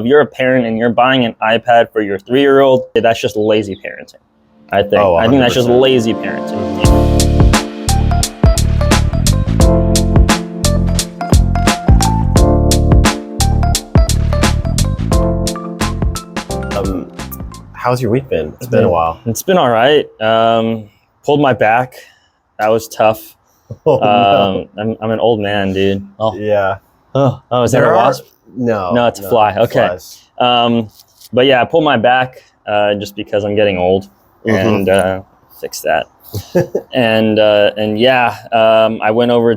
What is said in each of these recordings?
If you're a parent and you're buying an iPad for your 3-year-old, that's just lazy parenting, I think. I think that's just lazy parenting. How's your week been? It's been a while. It's been all right. Pulled my back. That was tough. No. I'm an old man, dude. Oh yeah. Oh, is that a wasp? No, it's a fly. Okay. But yeah, I pulled my back just because I'm getting old, and fix that. and yeah, I went over I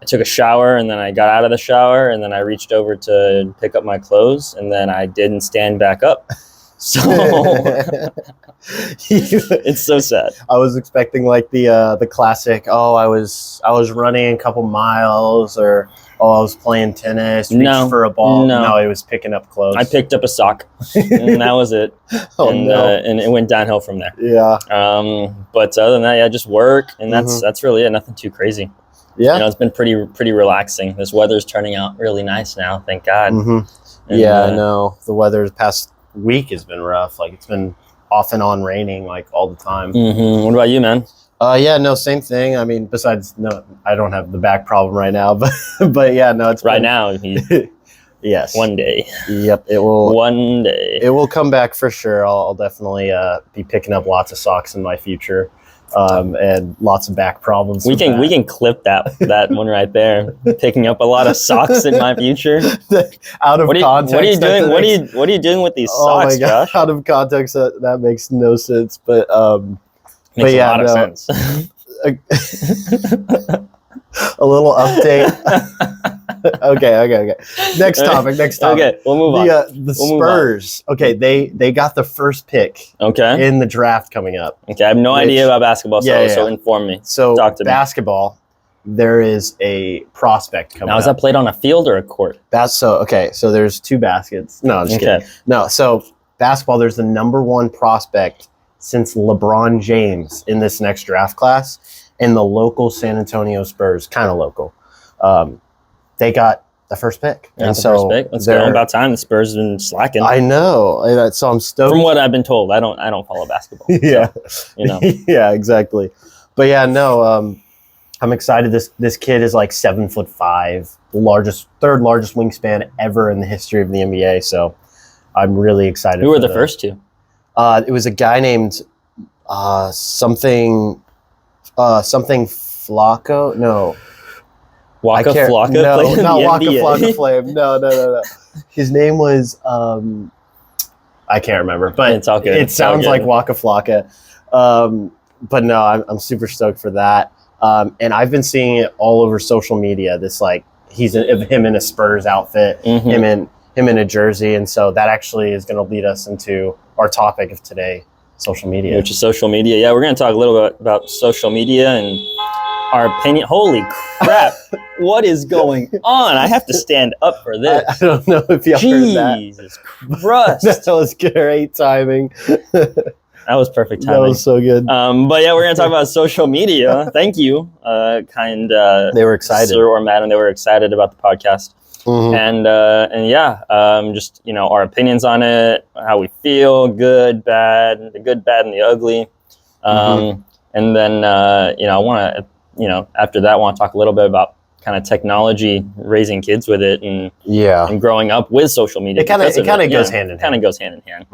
took a shower, and then I got out of the shower, and then I reached over to pick up my clothes, and then I didn't stand back up. So it's so sad. I was expecting like the classic, I was running a couple miles, or I was playing tennis, reached for a ball. No, it was picking up clothes. I picked up a sock, and that was it. And it went downhill from there. Yeah. But other than that, yeah, just work, and that's really it. Nothing too crazy. Yeah. It's been pretty relaxing. This weather's turning out really nice now, thank God. And, I know the weather the past week has been rough. Like, it's been off and on raining like all the time. What about you, man? Same thing. I mean, besides, no, I don't have the back problem right now, but yeah, no, it's right now. Yes. One day. Yep. It will. One day. It will come back for sure. I'll definitely be picking up lots of socks in my future. And lots of back problems. We can clip that one right there. Picking up a lot of socks in my future. Out of context. What are you doing? What are you doing with these socks, Josh? Out of context, that makes no sense. But makes a lot of sense. A little update. Okay. Next topic. Okay, we'll move on. The Spurs. Okay, they got the first pick. Okay. In the draft coming up. Okay, I have no idea about basketball, so inform me. So talk to basketball, there is a prospect coming up. Now, is that played on a field or a court? So there's two baskets. No, I'm just kidding. No, so basketball, there's the number one prospect since LeBron James in this next draft class, and the local San Antonio Spurs, kind of local. They got the first pick. First pick. Let's go. About time. The Spurs have been slacking. I know. So I'm stoked. From what I've been told, I don't follow basketball. Yeah. So, Yeah, exactly. But yeah, no. I'm excited. This kid is like 7'5", third largest wingspan ever in the history of the NBA. So I'm really excited. Who were the first two? It was a guy named something Flacco. No. Waka Flocka? No, not Waka Flocka Flame. No. His name was I can't remember, but it's all good. It sounds like Waka Flocka. But no, I'm super stoked for that. And I've been seeing it all over social media. This him in a Spurs outfit, him in a jersey, and so that actually is going to lead us into our topic of today, social media. Which is social media. Yeah, we're going to talk a little bit about social media and our opinion. Holy crap. What is going on? I have to stand up for this. I don't know if y'all heard that. Jesus Christ. That was great timing. That was perfect timing. That was so good. But yeah, we're going to talk about social media. Thank you. They were excited. Sir or madam, they were excited about the podcast. And yeah, just, our opinions on it, how we feel, good, bad, the good, bad, and the ugly. And then, I want to, after that, I want to talk a little bit about kind of technology, raising kids with it, and growing up with social media. It kind of goes hand in hand. Kind of goes hand in hand.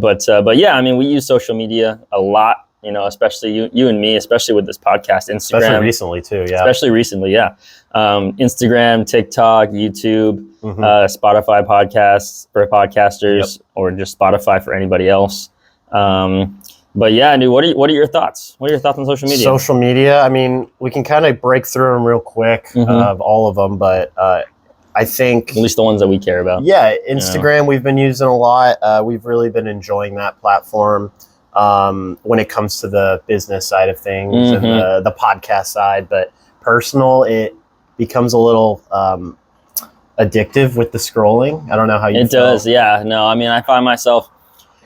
But yeah, I mean, we use social media a lot. Especially you and me, especially with this podcast, Instagram. Especially recently too, yeah. Instagram, TikTok, YouTube, Spotify podcasts for podcasters, or just Spotify for anybody else. But yeah, dude, what are your thoughts? What are your thoughts on social media? Social media, I mean, we can kind of break through them real quick of all of them, but I think... At least the ones that we care about. Yeah, Instagram we've been using a lot. We've really been enjoying that platform when it comes to the business side of things and the podcast side. But personal, it becomes a little addictive with the scrolling. I don't know how you feel. It does, yeah. No, I mean, I find myself...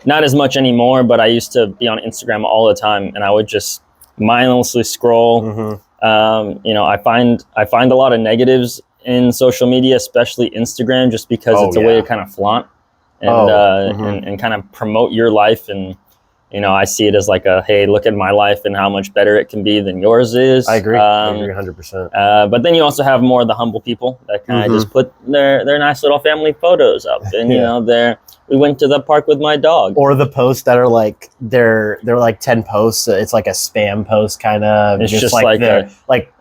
Not as much anymore, but I used to be on Instagram all the time, and I would just mindlessly scroll. I find a lot of negatives in social media, especially Instagram, just because it's a way to kind of flaunt and kind of promote your life. And, you know, I see it as like a, hey, look at my life and how much better it can be than yours is. I agree. I agree 100%. But then you also have more of the humble people that kind of just put their nice little family photos up. And, you know, we went to the park with my dog. Or the posts that are like, they're like 10 posts. It's like a spam post kind of. It's just like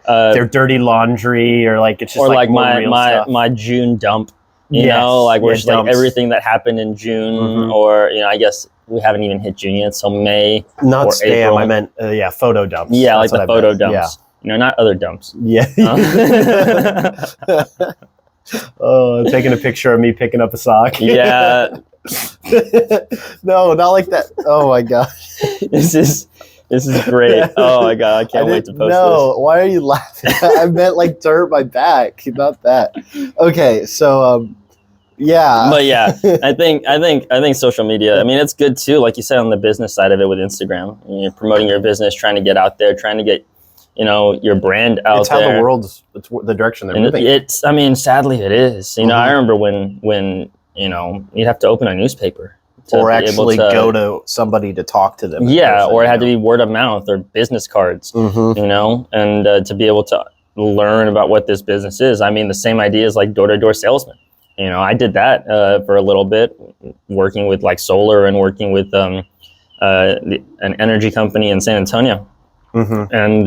their dirty laundry, or like, it's just or like my June dump. You know, like where it's like everything that happened in June, or, you know, I guess we haven't even hit June yet, so May. Not or spam, April. I meant, photo dumps. Yeah, That's like the photo dumps. Yeah. You know, not other dumps. Yeah. Oh, taking a picture of me picking up a sock. Yeah. No, not like that. Oh my gosh. This is great. Oh my God, I can't wait to post this. No, why are you laughing? I meant like to hurt my back, not that. Okay, so yeah. But yeah, I think social media, I mean, it's good too, like you said, on the business side of it with Instagram. You're promoting your business, trying to get out there, trying to get, you know, your brand out there. It's how it's the direction they're moving. I mean, sadly it is. You know, I remember when, you know, you'd have to open a newspaper. Or actually go to somebody to talk to them. Yeah, or it had to be word of mouth or business cards, you know, and to be able to learn about what this business is. I mean, the same idea is like door-to-door salesman. You know, I did that for a little bit, working with like solar and working with an energy company in San Antonio. And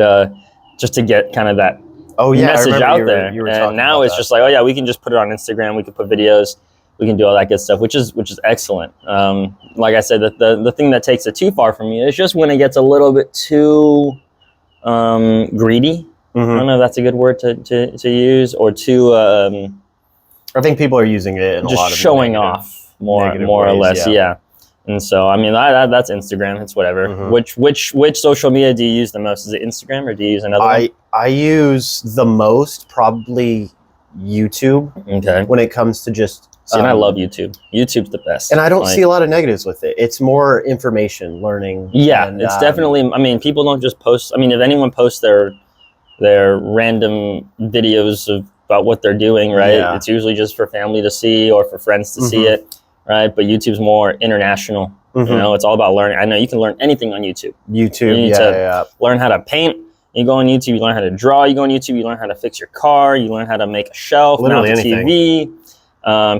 just to get kind of that message out there. And now it's just like, oh yeah, we can just put it on Instagram. We can put videos. We can do all that good stuff, which is excellent. Like I said, the thing that takes it too far for me is just when it gets a little bit too greedy. I don't know if that's a good word to use, or too. I think people are using it in just a lot of showing off more or less. Yeah. And so, I mean, that's Instagram. It's whatever. Which social media do you use the most? Is it Instagram, or do you use another one? I use the most probably YouTube. Okay. When it comes to just. See, and I love YouTube. YouTube's the best. And I don't see a lot of negatives with it. It's more information, learning. Yeah, and, it's definitely, I mean, people don't just post. I mean, if anyone posts their random videos about what they're doing, right? It's usually just for family to see or for friends to see it, right? But YouTube's more international. You know, it's all about learning. I know you can learn anything on YouTube. You need to learn how to paint. You go on YouTube, you learn how to draw. You go on YouTube, you learn how to fix your car. You learn how to make a shelf, mount a TV.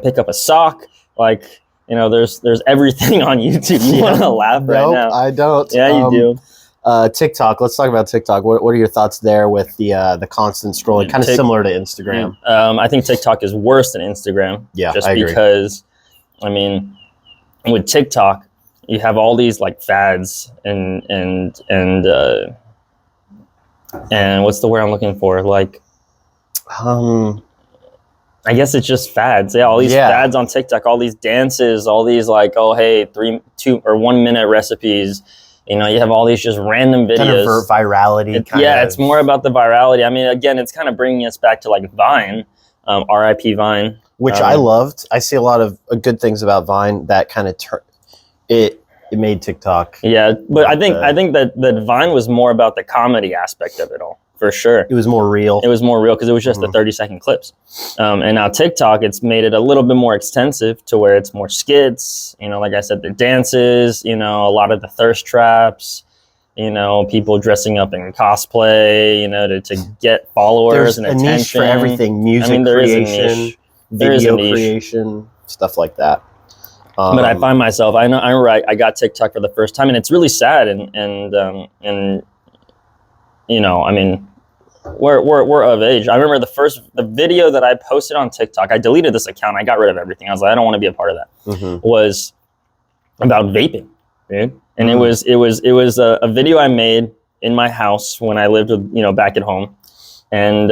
Pick up a sock, like, you know, there's everything on YouTube. You want to laugh right now? I don't. Yeah, you do. TikTok. Let's talk about TikTok. What are your thoughts there with the constant scrolling? Kind of similar to Instagram. I think TikTok is worse than Instagram. Yeah, just I agree. Because, I mean, with TikTok, you have all these like fads and what's the word I'm looking for? Like, I guess it's just fads. Yeah, all these fads on TikTok, all these dances, all these like, oh, hey, 3, 2, or 1 minute recipes. You know, you have all these just random videos. Kind of virality. It's more about the virality. I mean, again, it's kind of bringing us back to like Vine, R.I.P. Vine. Which I loved. I see a lot of good things about Vine that kind of it made TikTok. Yeah, but I think that Vine was more about the comedy aspect of it all. For sure. It was more real. It was more real because it was just the 30-second clips. And now TikTok, it's made it a little bit more extensive to where it's more skits, you know, like I said, the dances, you know, a lot of the thirst traps, you know, people dressing up in cosplay, you know, to get followers and attention. There's a niche for everything. Music creation, video creation, stuff like that. But I find myself, I got TikTok for the first time, and it's really sad and you know, I mean, we're of age. I remember the video that I posted on TikTok. I deleted this account. I got rid of everything. I was like, I don't want to be a part of that. Was about vaping, dude. And it was a video I made in my house when I lived with, you know, back at home, and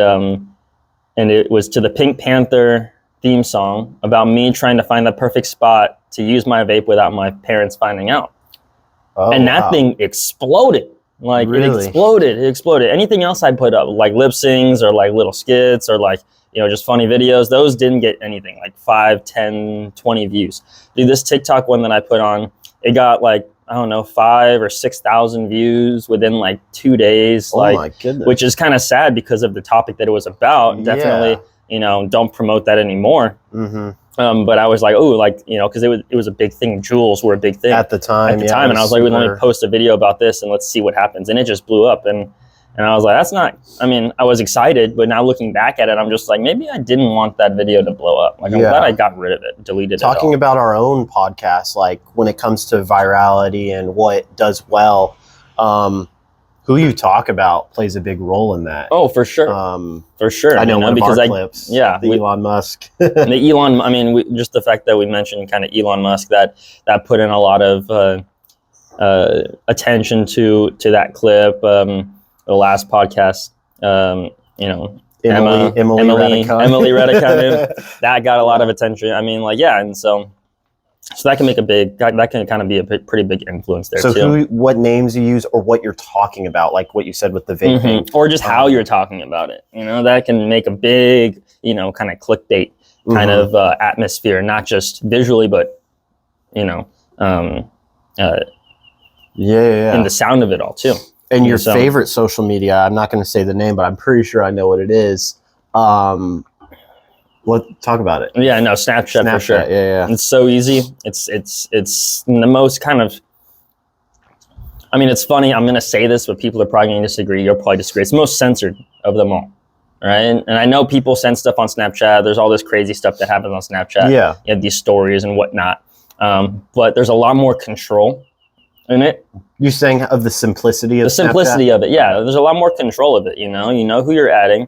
it was to the Pink Panther theme song about me trying to find the perfect spot to use my vape without my parents finding out. And that thing exploded. Like, really? It exploded. Anything else I put up, like lip syncs or like little skits or like, you know, just funny videos, those didn't get anything, like 5, 10, 20 views. Dude, this TikTok one that I put on, it got like, I don't know, 5,000 or 6,000 views within like 2 days. Oh, like, my goodness. Which is kind of sad because of the topic that it was about. Definitely don't promote that anymore. But I was like, oh, like, because it was a big thing. Jewels were a big thing at the time. And I was like, let me post a video about this and let's see what happens. And it just blew up. And I was like, that's not, I was excited, but now looking back at it, I'm just like, maybe I didn't want that video to blow up. Like, I'm glad I got rid of it, deleted it. Talking about our own podcast, like when it comes to virality and what does well, who you talk about plays a big role in that. Oh, for sure. For sure. I know one of our clips. Yeah. Elon Musk. The Elon, just the fact that we mentioned kind of Elon Musk, that put in a lot of attention to that clip. The last podcast, Emily Raducanu, that got a lot of attention. And so that can that can kind of be a pretty big influence there too. So what names you use or what you're talking about, like what you said with the vaping. Or just how you're talking about it. That can make a big, kind of clickbait kind of atmosphere, not just visually, but, in the sound of it all too. And your favorite social media, I'm not going to say the name, but I'm pretty sure I know what it is. Talk about it. Yeah, no, Snapchat for sure. Yeah. It's so easy. It's the most kind of, it's funny. I'm going to say this, but people are probably going to disagree. You'll probably disagree. It's the most censored of them all. Right. And I know people send stuff on Snapchat. There's all this crazy stuff that happens on Snapchat. Yeah. You have these stories and whatnot. But there's a lot more control in it. You're saying of the simplicity of simplicity of it. Yeah. There's a lot more control of it. You know who you're adding.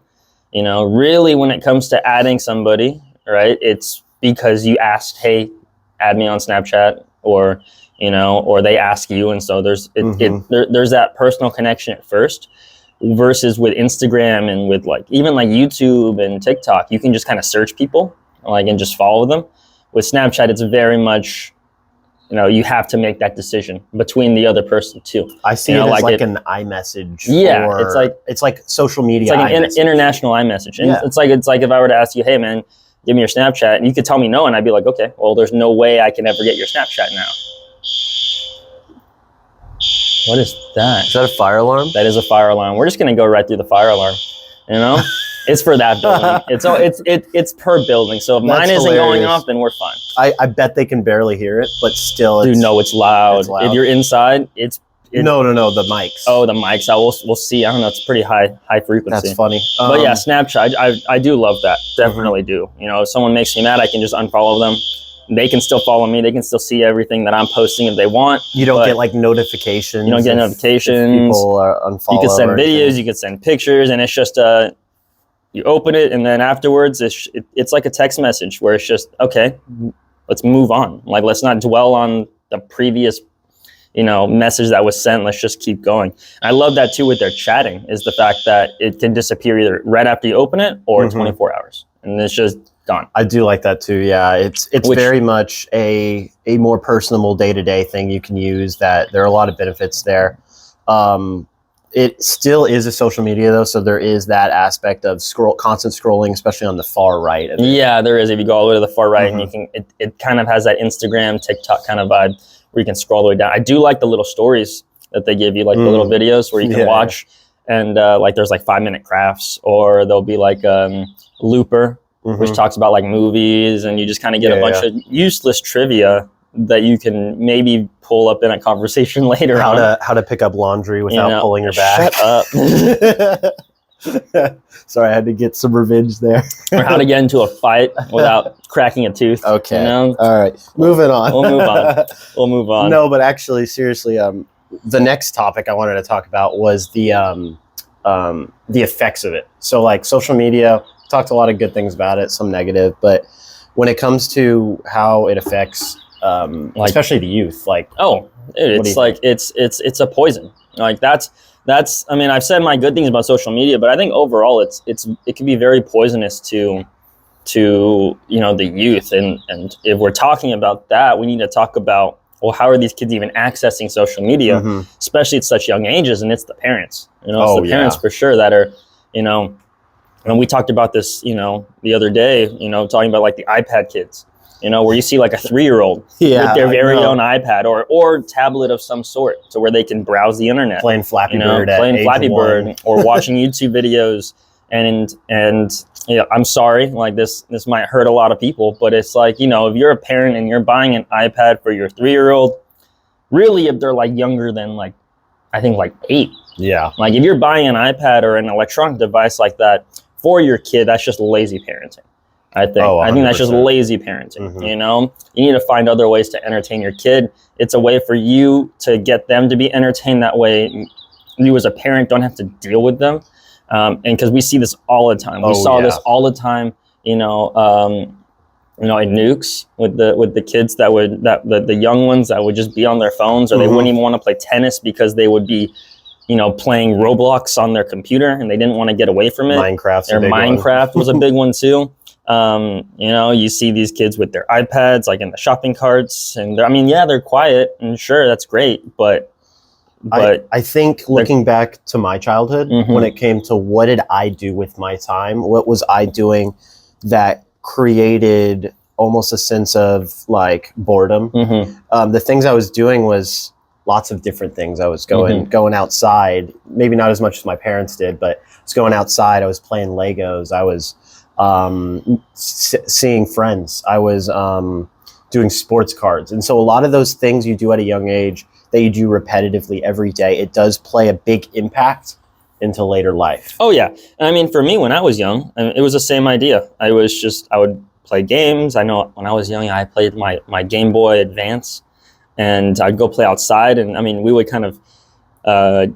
Really when it comes to adding somebody, right, it's because you asked, hey, add me on Snapchat, or they ask you. And so there's that personal connection at first, versus with Instagram and with even YouTube and TikTok, you can just kind of search people and just follow them. With Snapchat, it's very much, you have to make that decision between the other person too. I see it as an iMessage. Yeah, it's like social media. It's like an international iMessage. And it's like if I were to ask you, hey man, give me your Snapchat, and you could tell me no, and I'd be like, okay, well, there's no way I can ever get your Snapchat now. What is that? Is that a fire alarm? That is a fire alarm. We're just gonna go right through the fire alarm. It's for that building. It's per building. So if mine isn't going off, then we're fine. I bet they can barely hear it, but still, it's loud. If you're inside, no, the mics. Oh, the mics. We'll see. I don't know. It's pretty high frequency. That's funny. But yeah, Snapchat. I do love that. Definitely do. If someone makes me mad, I can just unfollow them. They can still follow me. They can still see everything that I'm posting if they want. You don't get notifications. You don't get notifications. If people are unfollow. You can send videos. You can send pictures, and it's just you open it, and then afterwards, it's like a text message where it's just, okay, let's move on. Let's not dwell on the previous, message that was sent. Let's just keep going. And I love that too with their chatting, is the fact that it can disappear either right after you open it or 24 hours, and it's just gone. I do like that too. Yeah, it's very much a more personable day-to-day thing you can use. That there are a lot of benefits there. It still is a social media though, so there is that aspect of constant scrolling, especially on the far right. Yeah, there is. If you go all the way to the far right, and you can, it kind of has that Instagram, TikTok kind of vibe where you can scroll all the way down. I do like the little stories that they give you, the little videos where you can watch, and there's 5-minute crafts, or there'll be Looper, which talks about movies, and you just kind of get a bunch of useless trivia that you can maybe pull up in a conversation later. How to pick up laundry without pulling your back. Shut up. Sorry, I had to get some revenge there. Or how to get into a fight without cracking a tooth. Okay. All right. Moving on. We'll move on. No, but actually, seriously, the next topic I wanted to talk about was the effects of it. So social media, talked a lot of good things about it, some negative, but when it comes to how it affects especially the youth, it's a poison. That's I've said my good things about social media, but I think overall it can be very poisonous to the youth, and if we're talking about that, we need to talk about, well, how are these kids even accessing social media, especially at such young ages? And it's the parents, it's the parents for sure that are, and we talked about this, the other day, talking about the iPad kids, where you see a 3-year-old with their very own iPad or tablet of some sort, to where they can browse the internet, playing Flappy Bird, or watching YouTube videos, and I'm sorry, like this might hurt a lot of people, but it's like, if you're a parent and you're buying an iPad for your 3-year-old, really, if they're like younger than like, I think like 8. Yeah. Like if you're buying an iPad or an electronic device like that for your kid, that's just lazy parenting. I think. I think that's just lazy parenting. You need to find other ways to entertain your kid. It's a way for you to get them to be entertained. That way, you as a parent don't have to deal with them. And because we see this all the time, we saw this all the time. In nukes with the kids the young ones that would just be on their phones, or they wouldn't even want to play tennis because they would be playing Roblox on their computer and they didn't want to get away from it. Minecraft was a big one too. You see these kids with their iPads like in the shopping carts, and they're quiet and sure, that's great, but I think looking back to my childhood, when it came to what did I do with my time, what was I doing that created almost a sense of like boredom. The things I was doing was lots of different things. I was going outside, maybe not as much as my parents did, but I was going outside. I was playing Legos. I was seeing friends. I was doing sports cards. And so a lot of those things you do at a young age that you do repetitively every day, it does play a big impact into later life. Oh yeah. For me, when I was young, it was the same idea. I would play games. I know when I was young, I played my Game Boy Advance, and I'd go play outside. And we would kind of,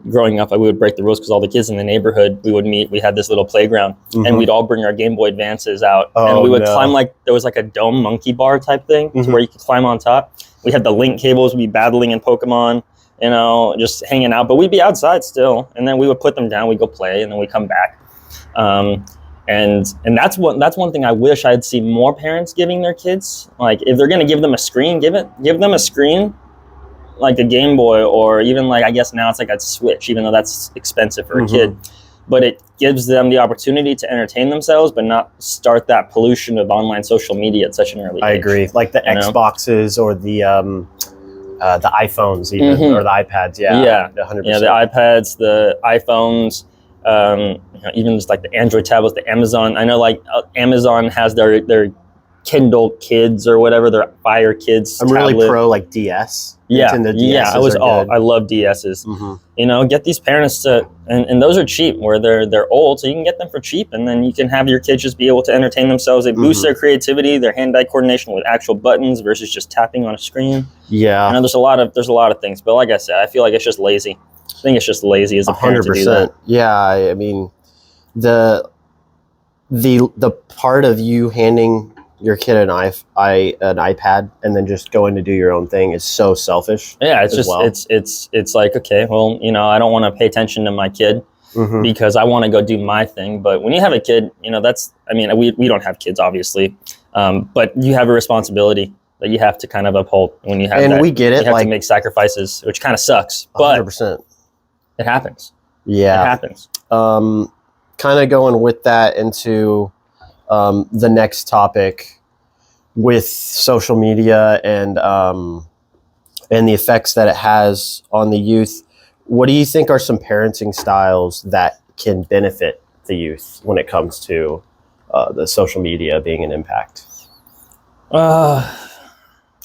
growing up, we would break the rules because all the kids in the neighborhood, we would meet. We had this little playground, and we'd all bring our Game Boy Advances out, and we would climb there was like a dome monkey bar type thing where you could climb on top. We had the link cables. We'd be battling in Pokemon, just hanging out. But we'd be outside still, and then we would put them down. We'd go play, and then we'd come back. And that's one thing I wish I'd see more parents giving their kids. Like if they're gonna give them a screen, give them a screen, like a Game Boy, or even like I guess now it's like a Switch, even though that's expensive for a kid. But it gives them the opportunity to entertain themselves, but not start that pollution of online social media at such an early age. I agree. Like the Xboxes or the iPhones even, or the iPads. Yeah, 100%. Yeah, the iPads, the iPhones, even just like the Android tablets, the Amazon. I know like Amazon has their Kindle Kids or whatever, their Fire Kids I'm tablet. really pro like DS. I love DSs. Get these parents to, and those are cheap, where they're old, so you can get them for cheap, and then you can have your kids just be able to entertain themselves. They boost their creativity, their hand-eye coordination with actual buttons versus just tapping on a screen. Yeah, there's a lot of things, but like I said, I feel like it's just lazy. I think it's just lazy as a parent to do that. Yeah, the part of you handing your kid an iPad and then just going to do your own thing is so selfish. Yeah, it's just it's like, okay, well, I don't want to pay attention to my kid because I want to go do my thing. But when you have a kid, that's we don't have kids obviously, but you have a responsibility that you have to kind of uphold when you have and that. We get it. You have to make sacrifices, which kind of sucks, but 100%. It happens. Yeah, it happens. Kind of going with that into the next topic with social media and the effects that it has on the youth. What do you think are some parenting styles that can benefit the youth when it comes to the social media being an impact?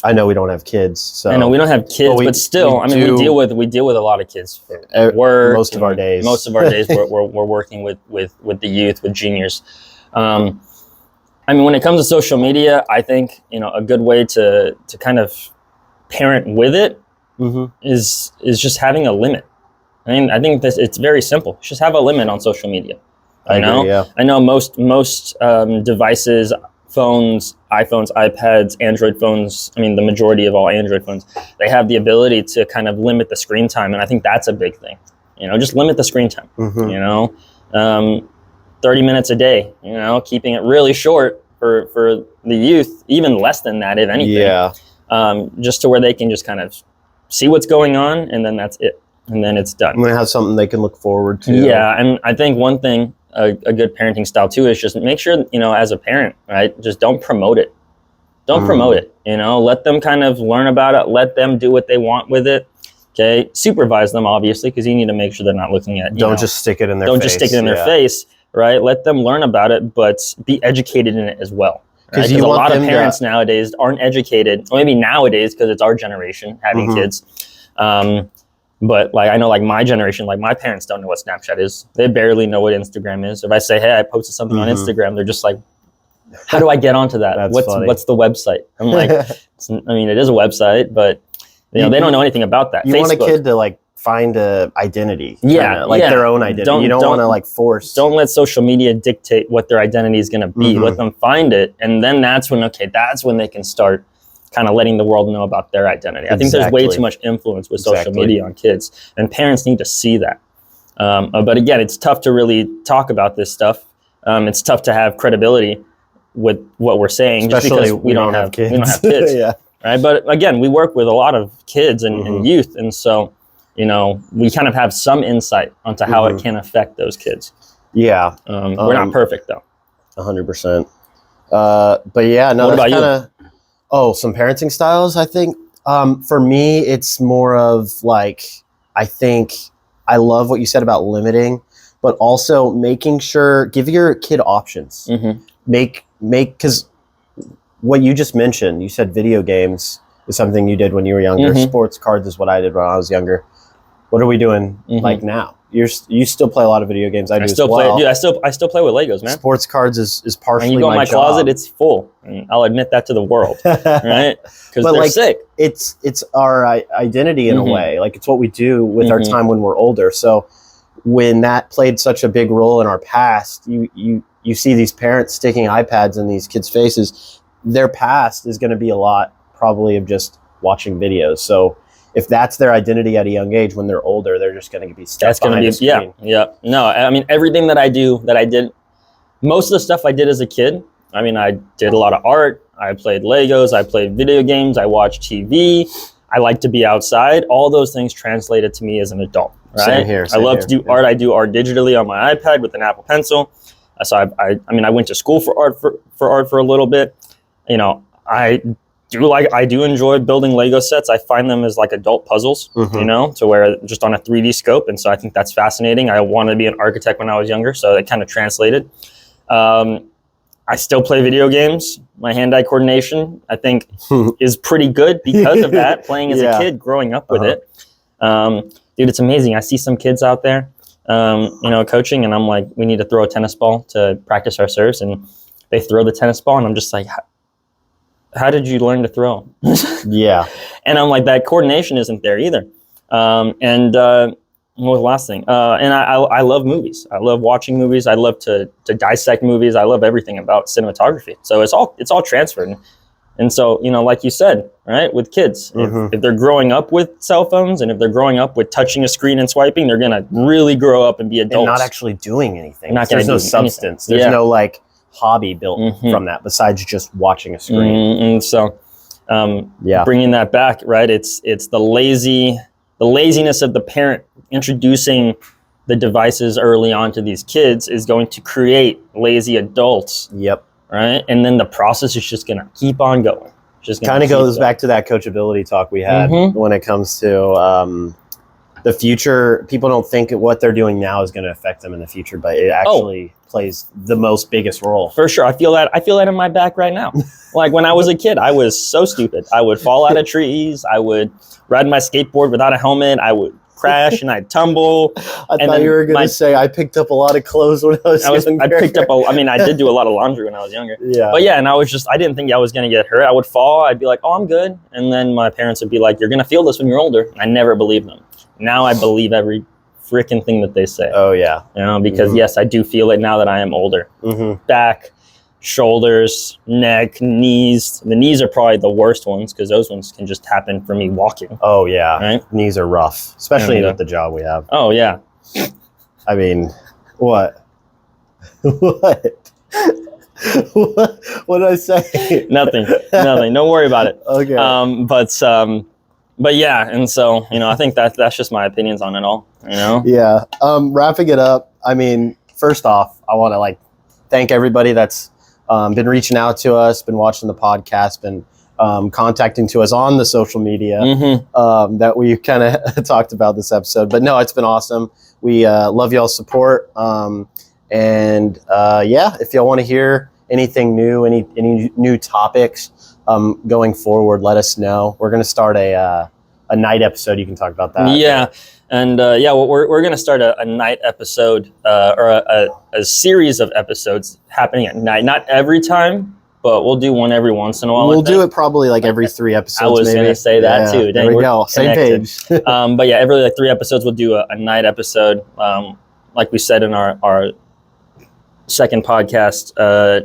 I know we don't have kids, so I know we don't have kids, but still, we deal with a lot of kids for work. Most of our days, we're working with the youth, with juniors. When it comes to social media, I think a good way to kind of parent with it is just having a limit. I think it's very simple. Just have a limit on social media. I know most devices, phones, iPhones, iPads, Android phones, the majority of all Android phones, they have the ability to kind of limit the screen time. And I think that's a big thing. Just limit the screen time, 30 minutes a day, keeping it really short for the youth, even less than that, if anything. Yeah. Just to where they can just kind of see what's going on, and then that's it. And then it's done. And they have something they can look forward to. Yeah, and I think one thing, a good parenting style too, is just make sure, as a parent, right, just don't promote it. Don't promote it, let them kind of learn about it. Let them do what they want with it. Okay, supervise them, obviously, because you need to make sure they're not looking at, Don't just stick it in their face. Don't just stick it in their face, right? Let them learn about it, but be educated in it as well. Because a lot of parents nowadays aren't educated, or maybe nowadays because it's our generation having kids. But like I know, like my generation, like my parents don't know what Snapchat is. They barely know what Instagram is. If I say, "Hey, I posted something on Instagram," they're just like, "How do I get onto that? What's the website?" I'm like, I mean, it is a website, but they don't know anything about that. You want a kid to like find a identity, like their own identity. You don't want to like force. Don't let social media dictate what their identity is going to be. Let them find it, and then that's when they can start kind of letting the world know about their identity. I think there's way too much influence with social media on kids, and parents need to see that. But again, it's tough to really talk about this stuff. It's tough to have credibility with what we're saying, especially just because we don't have kids. We don't have kids, right? But again, we work with a lot of kids and youth, and so we kind of have some insight onto how it can affect those kids. Yeah, we're not perfect though. 100%. But yeah, no. What about you? Some parenting styles, I think. For me, it's more of like, I think I love what you said about limiting, but also making sure, give your kid options. Because what you just mentioned, you said video games is something you did when you were younger. Sports cards is what I did when I was younger. What are we doing like now? You still play a lot of video games. I still play with Legos, man. Sports cards is partially. When you go in my closet, it's full, and I'll admit that to the world, right? Because they're sick. It's our identity in a way. Like it's what we do with our time when we're older. So when that played such a big role in our past, you see these parents sticking iPads in these kids' faces. Their past is going to be a lot probably of just watching videos. So if that's their identity at a young age, when they're older, they're just going to be stuck behind the screen. Yeah. No, I mean, everything that I did, most of the stuff I did as a kid, I mean, I did a lot of art. I played Legos. I played video games. I watched TV. I like to be outside. All those things translated to me as an adult, right? Same here. I love to do art. I do art digitally on my iPad with an Apple Pencil. So I went to school for art for a little bit. I do enjoy building Lego sets. I find them as like adult puzzles, to where just on a 3D scope. And so I think that's fascinating. I wanted to be an architect when I was younger, so that kind of translated. I still play video games. My hand-eye coordination, I think, is pretty good because of that, playing as a kid, growing up with it. Dude, it's amazing. I see some kids out there, coaching, and I'm like, we need to throw a tennis ball to practice our serves. And they throw the tennis ball, and I'm just like, how did you learn to throw? Yeah. And I'm like, that coordination isn't there either. What was the last thing? And I love movies. I love watching movies. I love to dissect movies. I love everything about cinematography. So it's all transferred. And so, like you said, right, with kids, if they're growing up with cell phones and if they're growing up with touching a screen and swiping, they're going to really grow up and be adults. And not actually doing anything. There's no substance. Anything. There's no like hobby built from that besides just watching a screen. And so, bringing that back, right? It's the laziness of the parent introducing the devices early on to these kids is going to create lazy adults. Yep. Right. And then the process is just going to keep on going. Just kind of goes back to that coachability talk we had when it comes to the future. People don't think what they're doing now is going to affect them in the future, but it actually plays the most biggest role. For sure. I feel that in my back right now. Like when I was a kid, I was so stupid. I would fall out of trees. I would ride my skateboard without a helmet. I would crash and I'd tumble. I thought you were going to say I picked up a lot of clothes when I was younger. I did do a lot of laundry when I was younger. Yeah. But yeah, and I didn't think I was going to get hurt. I would fall. I'd be like, oh, I'm good. And then my parents would be like, you're going to feel this when you're older. I never believed them. Now I believe every freaking thing that they say. Oh, yeah. Because yes, I do feel it now that I am older. Back, shoulders, neck, knees. The knees are probably the worst ones because those ones can just happen for me walking. Oh, yeah. Right? Knees are rough, especially with the job we have. Oh, yeah. I mean, what? What did I say? Nothing. Don't worry about it. Okay. But yeah, and so, I think that's just my opinions on it all, Yeah. Wrapping it up, I mean, first off, I want to thank everybody that's been reaching out to us, been watching the podcast, been contacting to us on the social media that we kind of talked about this episode. But no, it's been awesome. We love y'all's support. And if y'all want to hear anything new, any new topics going forward, let us know. We're going to start a night episode. You can talk about that. Yeah. And we're going to start a night episode or a series of episodes happening at night. Not every time, but we'll do one every once in a while. We'll do it probably like every 3 episodes. I was going to say that too. There we go. Same page. But yeah, every 3 episodes we'll do a night episode. Like we said in our second podcast,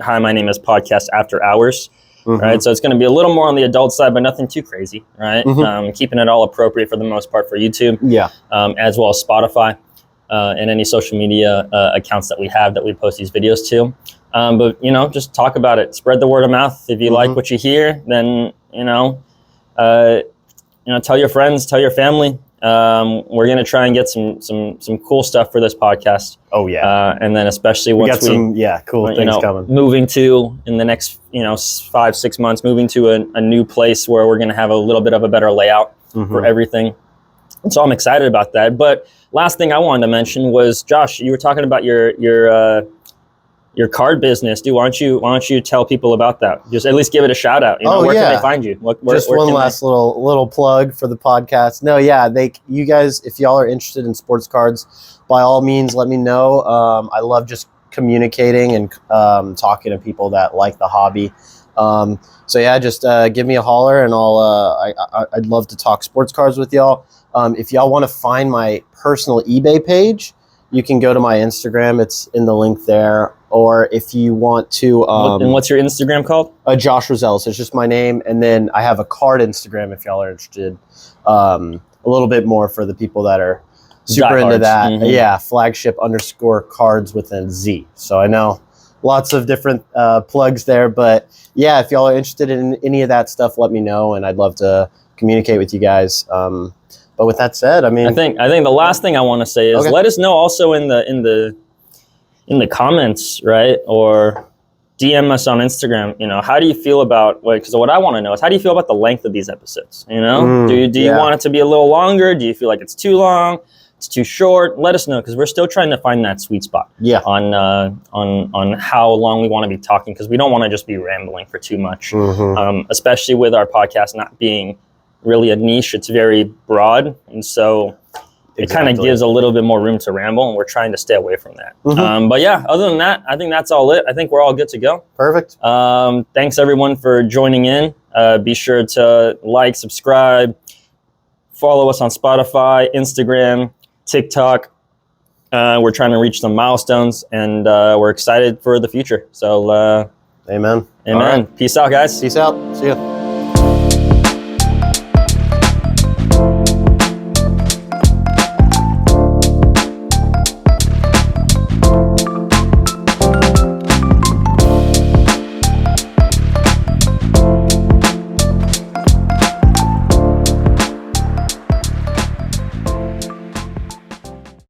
hi, my name is Podcast After Hours. Right, so it's going to be a little more on the adult side, but nothing too crazy, right? Keeping it all appropriate for the most part for YouTube, as well as Spotify and any social media accounts that we have that we post these videos to. But just talk about it, spread the word of mouth. If you like what you hear, then tell your friends, tell your family. We're going to try and get some cool stuff for this podcast. Oh yeah. And then especially once we got some cool things coming. Moving to in the next 5-6 months, moving to a new place where we're going to have a little bit of a better layout for everything. And so I'm excited about that. But last thing I wanted to mention was, Josh, you were talking about your card business. Dude, why don't you tell people about that? Just at least give it a shout out. Where can they find you? Just one last little plug for the podcast. No, you guys, if y'all are interested in sports cards, by all means, let me know. I love just communicating and talking to people that like the hobby. Just give me a holler, and I'd love to talk sports cards with y'all. If y'all want to find my personal eBay page, you can go to my Instagram. It's in the link there. Or if you want to... and what's your Instagram called? Josh Rosell. So it's just my name. And then I have a card Instagram if y'all are interested. A little bit more for the people that are super into that. Yeah, flagship_cards with a Z. So I know lots of different plugs there. But yeah, if y'all are interested in any of that stuff, let me know. And I'd love to communicate with you guys. But with that said, I think the last thing I want to say is let us know also in the comments, right? Or DM us on Instagram. How do you feel about, because what I want to know is, how do you feel about the length of these episodes? Do you want it to be a little longer? Do you feel like it's too long? It's too short? Let us know, because we're still trying to find that sweet spot on how long we want to be talking, because we don't want to just be rambling for too much, especially with our podcast not being really a niche. It's very broad, and so it kind of gives a little bit more room to ramble, and we're trying to stay away from that. But yeah, other than that, I think that's all it. I think we're all good to go. Perfect. Thanks everyone for joining in. Be sure to like, subscribe, follow us on Spotify, Instagram, TikTok. We're trying to reach some milestones, and we're excited for the future. So amen. Right. Peace out, guys. Peace out. See ya.